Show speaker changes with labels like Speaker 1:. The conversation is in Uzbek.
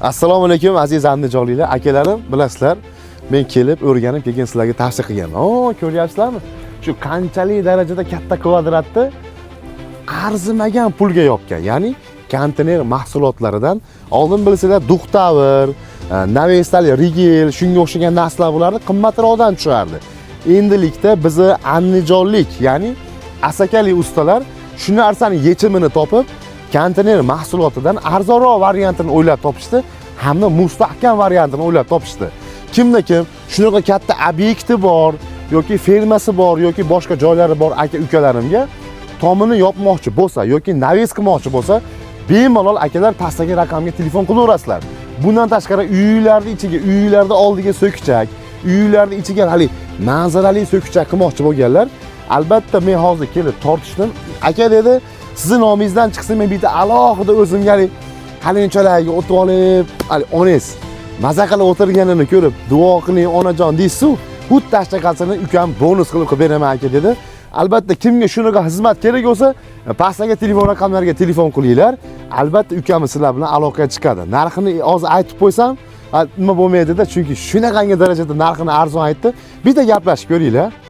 Speaker 1: Assalomu alaykum aziz andijonliklar, akalarim, bilasizlar, men kelib o'rganib keyin sizlarga tavsiya qilganman. Ko'ryapsizlarmi? Shu qanchalik darajada katta kvadratni arzimagan pulga yopgan. Ya'ni konteyner mahsulotlaridan oldin bilsanglar Duxtavr, Navestal, Rigel, shunga o'xshagan narsalar bularni qimmatroqdan tushardi. Endilikda bizni andijonlik, ya'ni asakali ustalar shu narsani yechimini topib, konteyner mahsulotidan arzonroq variantini o'ylab topishdi hamda mustahkam variantini o'ylab topishdi. Kimda-kim shunaqa katta obyekti bor yoki fermasi bor yoki boshqa joylari bor aka-ukalarimga tomini yopmoqchi bo'lsa yoki naves qilmoqchi bo'lsa, bemalol akalar pastdagi raqamga telefon qilaverasizlar. Bundan tashqari uylarda oldiga so'kchak, uylarda ichiga hali manzarali so'kchak qilmoqchi bo'lganlar, albatta men hozir kelib tortishdim. Aka dedi, sizning nomingizdan chiqsa men bitta alohida o'zimga qalinchalarga o'tib olib, onangiz maza qilib o'tirganini ko'rib, duo qiling onajon deysiz-ku, xuddi tashlaqasini ukam bonus qilib beraman aka dedi. Albatta kimga shunaqa xizmat kerak bo'lsa, pastdagi telefon raqamlariga telefon qilinglar. Albatta ukamiz sizlar bilan aloqaga chiqadi. Narxini hozir aytib qo'ysam, nima bo'lmaydi-da, chunki shunaqangi darajada narxini arzon aytdi. Bitta gaplashib ko'ringlar.